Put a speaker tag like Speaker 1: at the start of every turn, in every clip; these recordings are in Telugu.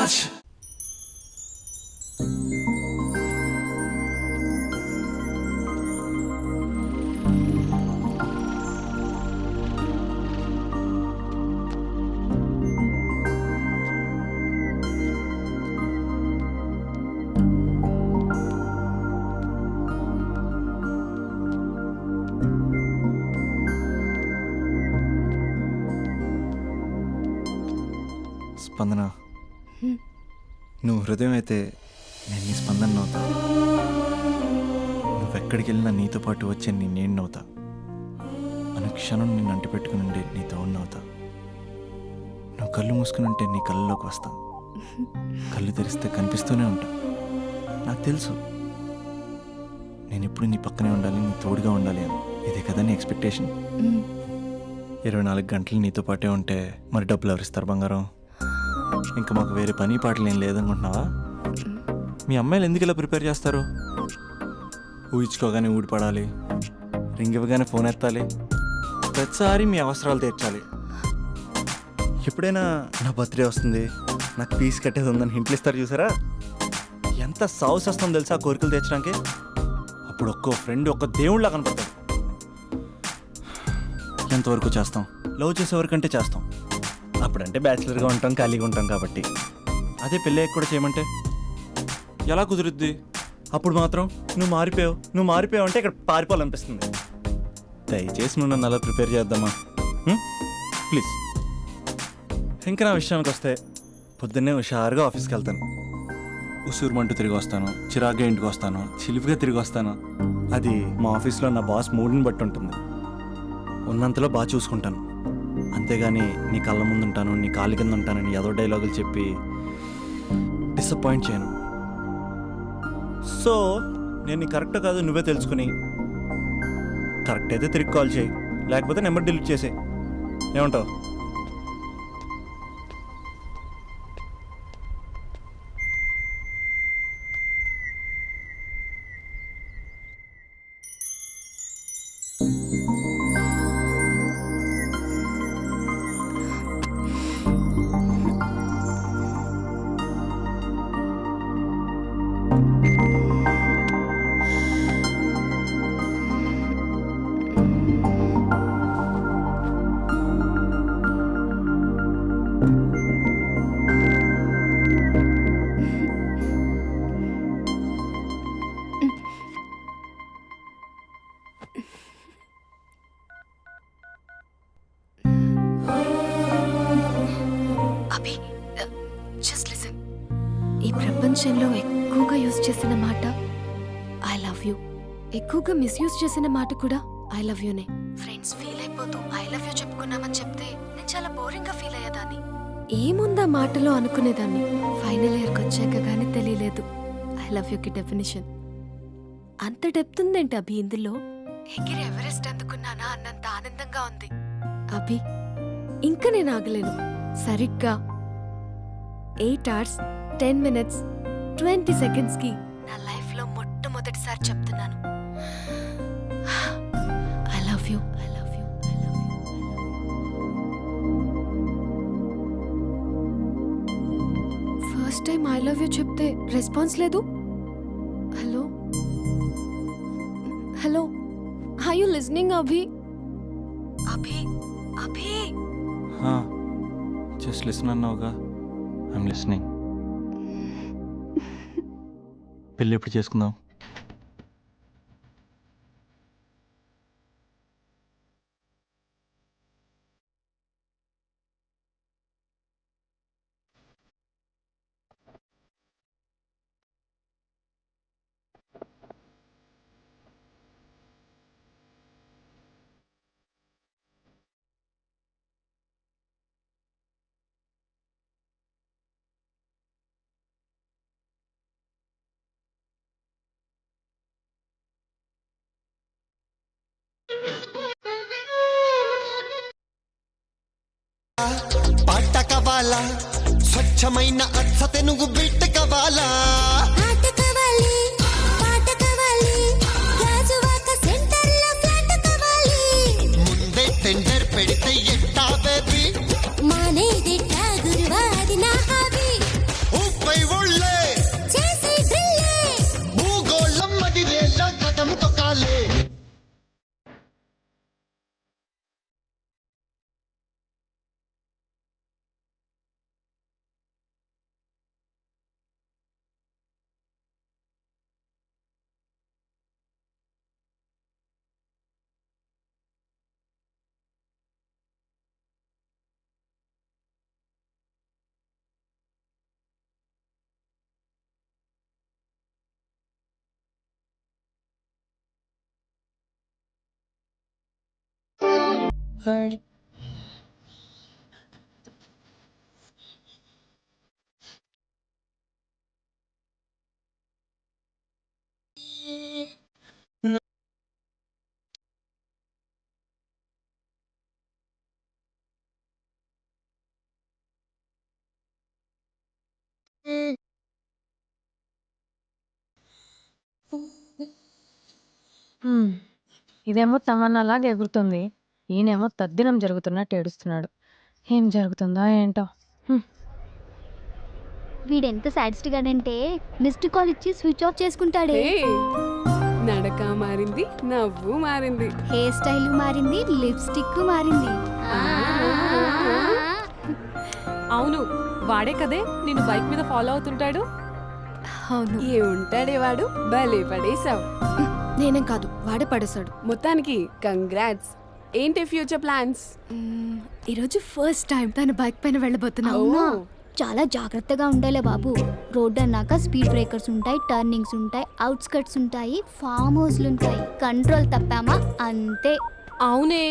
Speaker 1: రాజ్. స్పందన, నువ్వు హృదయం అయితే నేను నీ స్పందన నవ్వుతా. నువ్వెక్కడికి వెళ్ళినా నీతో పాటు వచ్చే నేను నవ్వుతా. అనుక్షణం నిన్ను అంటి పెట్టుకుని ఉండే నీ తోడు నవ్వుతా. నువ్వు కళ్ళు మూసుకుని ఉంటే నీ కళ్ళలోకి వస్తా. కళ్ళు తెరిస్తే కనిపిస్తూనే ఉంటా. నాకు తెలుసు నేను ఎప్పుడు నీ పక్కనే ఉండాలి, నీ తోడుగా ఉండాలి అని. ఇదే కదా నీ ఎక్స్పెక్టేషన్. 24 గంటలు నీతో పాటే ఉంటే మరి డబ్బులు ఎవరిస్తారు బంగారం? ఇంకా మాకు వేరే పని పాటలు ఏం లేదనుకుంటున్నావా? మీ అమ్మాయిలు ఎందుకు ఇలా ప్రిపేర్ చేస్తారు? ఊహించుకోగానే ఊడిపడాలి, రింగ్ ఇవ్వగానే ఫోన్ ఎత్తాలి, ప్రతిసారి మీ అవసరాలు తీర్చాలి. ఎప్పుడైనా నా బర్త్డే వస్తుంది, నాకు ఫీజు కట్టేది ఉందని హింట్లు ఇస్తారు చూసారా? ఎంత సాహస్ వస్తుందో తెలుసా ఆ కోరికలు తెచ్చడానికి. అప్పుడు ఒక్కో ఫ్రెండ్ ఒక్క దేవుళ్ళ కనపడతాడు. ఎంతవరకు చేస్తాం? లవ్ చేసేవరకంటే చేస్తాం. అప్పుడంటే బ్యాచిలర్గా ఉంటాం, ఖాళీగా ఉంటాం కాబట్టి. అదే పెళ్ళి కూడా చేయమంటే ఎలా కుదురుద్ది? అప్పుడు మాత్రం నువ్వు మారిపోయావు అంటే ఇక్కడ పారిపోవాలనిపిస్తుంది. దయచేసి నువ్వు నన్ను అలా ప్రిపేర్ చేద్దామా ప్లీజ్. ఇంకా నా విషయానికి వస్తే పొద్దున్నే హుషారుగా ఆఫీస్కి వెళ్తాను. ఉసూరుమంటూ తిరిగి వస్తాను, చిరాగ్గా ఇంటికి వస్తాను, చిలిపిగా తిరిగి వస్తాను. అది మా ఆఫీస్లో నా బాస్ మూడ్ని బట్టి ఉంటుంది. ఉన్నంతలో బాగా చూసుకుంటాను, అంతేగాని నీ కళ్ళ ముందు ఉంటాను, నీ కాళ్ళ కింద ఉంటానని ఏదో డైలాగులు చెప్పి డిసప్పాయింట్ చేయను. సో నేను నీ కరెక్ట్ కాదు నువ్వే తెలుసుకుని కరెక్ట్ అయితే తిరిగి కాల్ చేయి, లేకపోతే నెంబర్ డిలీట్ చేసే. ఏమంటావు?
Speaker 2: ఈ ప్రపంచంలో ఎక్కువగా యూజ్ చేసిన మాట ఐ లవ్ యూ, ఎక్కువగా మిస్యూజ్ చేసిన మాట కూడా ఐ లవ్ యూనే. ఫ్రెండ్స్ ఫీల్ అయిపోతూ ఐ లవ్ యూ చెప్పుకున్నామని చెప్తే నేను చాలా బోరింగ్ గా ఫీల్ అయ్యేదాన్ని. ఏముందా మాటలో అనుకునేదాన్ని. ఫైనల్ ఇయర్కి వచ్చాక గానీ తెలియలేదు ఐ లవ్ యూకి డెఫినేషన్. అంత డెప్త్ ఉందేంటి అభి ఇందులో? ఎగిరి ఎవరెస్ట్ అందుకున్నానా అన్నంత ఆనందంగా ఉంది అభి. ఇంకా నేను ఆగలేను. సరిగ్గా 8 hours 10 minutes 20 seconds కి నా లైఫ్ లో మొట్టమొదటిసారి చెప్తున్నాను I love you, I love you, I love you. First time I love you చెప్తే రెస్పాన్స్ లేదు. Hello hello, are you listening Abhi? Abhi Abhi
Speaker 1: just listen అన్నావుగా. I'm listening. పెళ్ళి ఎప్పుడు చేసుకుందాం?
Speaker 3: పాట కావాలా, స్వచ్ఛమైన అచ్చ తెనుగు బిడ్డ కావాలా,
Speaker 4: ఆట కావాలి, పాట కావాలి, గాజువాక సెంటర్లో ఫ్లాట్ కావాలి.
Speaker 3: ముందే టెండర్ పెడితే ఎట్టా బేబీ,
Speaker 4: మానేదిట్టా గురువాది నా హాబీ.
Speaker 5: ఇదేమో తమన్నాలాగా ఎగురుతుంది. ఈయనేమో తద్దినం జరుగుతున్నట్టు ఏడుస్తున్నాడు. ఏం జరుగుతుందో ఏంటో.
Speaker 4: వీడెంత సాడిస్ట్ గాడంటే మిస్డ్ కాల్ ఇచ్చి స్విచ్ ఆఫ్ చేసుకుంటాడే.
Speaker 6: నడక మారింది, నవ్వు మారింది.
Speaker 4: హెయిర్ స్టైల్ మారింది, లిప్స్టిక్ మారింది.
Speaker 7: అవును, వాడే కదే నిన్ను బైక్ మీద ఫాలో అవుతుంటాడు.
Speaker 2: అవును,
Speaker 6: ఏ ఉంటాడే వాడు, భలే పడేసావు.
Speaker 2: నేనేం కాదు, వాడే పడేశాడు.
Speaker 6: మొత్తానికి కంగ్రాట్స్. ఏంటి ఫ్యూచర్ ప్లాన్స్?
Speaker 2: ఈరోజు ఫస్ట్ టైం తన బైక్ పైన వెళ్ళబోతున్నా.
Speaker 4: అవునా? చాలా జాగ్రత్తగా ఉండాలి బాబు. రోడ్ అన్నాక స్పీడ్ బ్రేకర్స్ ఉంటాయి, టర్నింగ్స్ ఉంటాయి, అవుట్స్కట్స్ ఉంటాయి, ఫామ్ హౌస్లు ఉంటాయి. కంట్రోల్ తప్పామా అంతే.
Speaker 7: అవునే,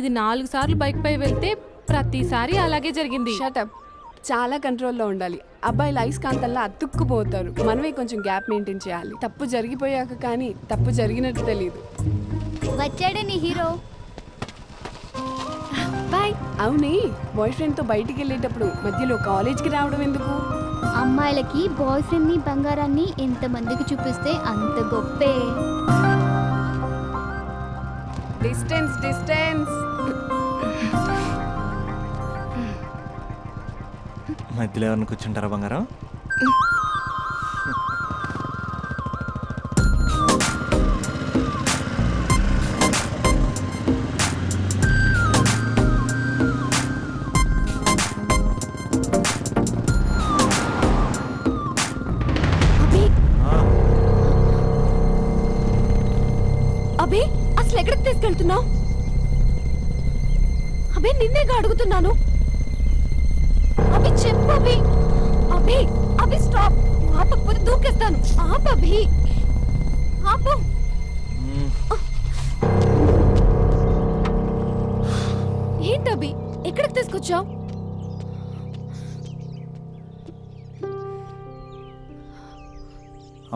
Speaker 7: ఇది 4 సార్లు బైక్ పై వెళ్తే ప్రతిసారి అలాగే జరిగింది.
Speaker 6: షటప్. చాలా కంట్రోల్లో ఉండాలి. అబ్బాయిలు అయస్కాంతల్లా అతుక్కుపోతారు. మనమే కొంచెం గ్యాప్ మెయింటైన్ చేయాలి. తప్పు జరిగిపోయాక కానీ తప్పు జరిగినట్టు తెలియదు.
Speaker 4: వచ్చాడే నీ హీరో.
Speaker 2: బాయ్.
Speaker 6: అవునే, బాయ్ ఫ్రెండ్తో బయటికి వెళ్ళేటప్పుడు మధ్యలో కాలేజ్కి రావడం ఎందుకు?
Speaker 4: అమ్మాయిలకి బాయ్ ఫ్రెండ్ ని బంగారాన్ని ఎంతమందికి చూపిస్తే అంత గొప్పే.
Speaker 6: Distance distance.
Speaker 1: మధ్యలో ఎవరిని కూర్చుంటారా బంగారం?
Speaker 2: అభి,
Speaker 1: ఆ,
Speaker 2: అభి, అసలు ఎక్కడికి తీసుకెళ్తున్నావు? అభి, నిన్నేగా అడుగుతున్నాను. అభి, చెప్పు అభి. అభి, అభి, స్టాప్. ఆపకపోతే దూకేస్తాను. ఆపు అభి, ఆపు.
Speaker 1: మ్మ్.
Speaker 2: ఏంటి అభి, ఎక్కడికి తీసుకొచ్చావు?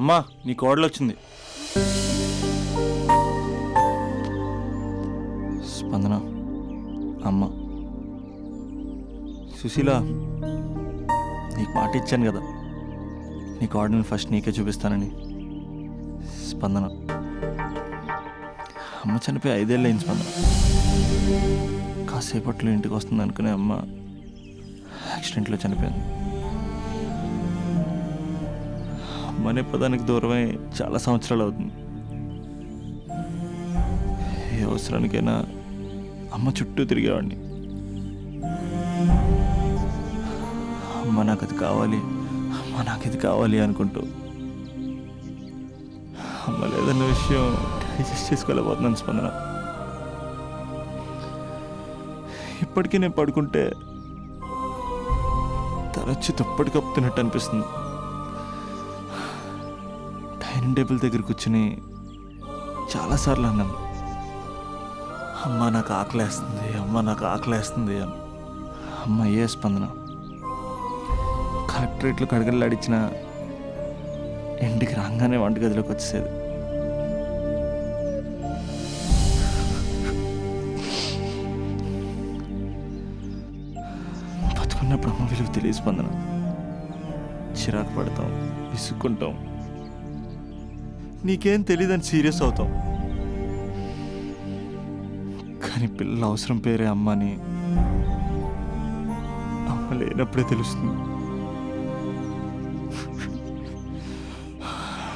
Speaker 1: అమ్మా, నీ కోడలు వచ్చింది. స్పందన అమ్మ. సుశీల, నీకు మాట ఇచ్చాను కదా, నీ కోడల్ని ఫస్ట్ నీకే చూపిస్తానని. స్పందన, అమ్మ చనిపోయి 5 ఏళ్ళు అయింది స్పందన. కాసేపట్లో ఇంటికి వస్తుంది అనుకునే అమ్మ యాక్సిడెంట్లో చనిపోయింది. అమ్మ అనే పదానికి దూరమై చాలా సంవత్సరాలు అవుతుంది. ఏ అవసరానికైనా అమ్మ చుట్టూ తిరిగేవాడిని. అమ్మ నాకు అది కావాలి, అమ్మ నాకు ఇది కావాలి అనుకుంటూ అమ్మ లేదన్న విషయం డైజెస్ట్ చేసుకోలేకపోతున్నాను స్పందన. ఇప్పటికీ నేను పడుకుంటే తలొచ్చి దుప్పటి కప్పుతున్నట్టు అనిపిస్తుంది. డైనింగ్ టేబుల్ దగ్గర కూర్చుని చాలాసార్లు అన్నాను, అమ్మ నాకు ఆకలేస్తుంది, అమ్మ నాకు ఆకలేస్తుంది అని. అమ్మ ఏ స్పందన. కలెక్టరేట్లో కడగలాడిచ్చిన ఇంటికి రాగానే వంటగదిలోకి వచ్చేసేది. బతుకున్నప్పుడు అమ్మ విలువ తెలియ స్పందన. చిరాకు పడతాం, విసుక్కుంటాం, నీకేం తెలియదని సీరియస్ అవుతాం. కానీ పిల్లల అవసరం పేరే అమ్మని అమ్మ లేనప్పుడే తెలుస్తుంది.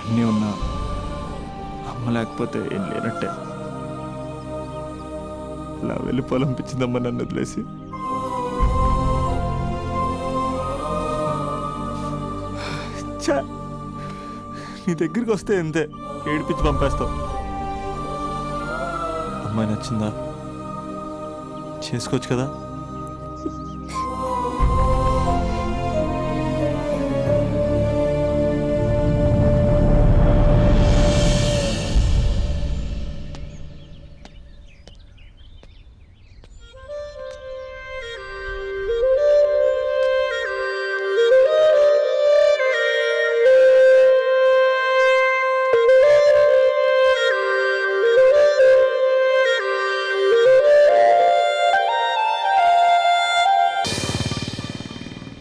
Speaker 1: అన్నీ ఉన్నా అమ్మ లేకపోతే ఏం లేనట్టే. ఇలా వెళ్ళిపోవాలనిపించిందమ్మ నన్ను వదిలేసి. ఛా, నీ దగ్గరికి వస్తే ఎంతే ఏడిపించి పంపేస్తావు. అమ్మాయి నచ్చిందా? చేసుకోవచ్చు కదా.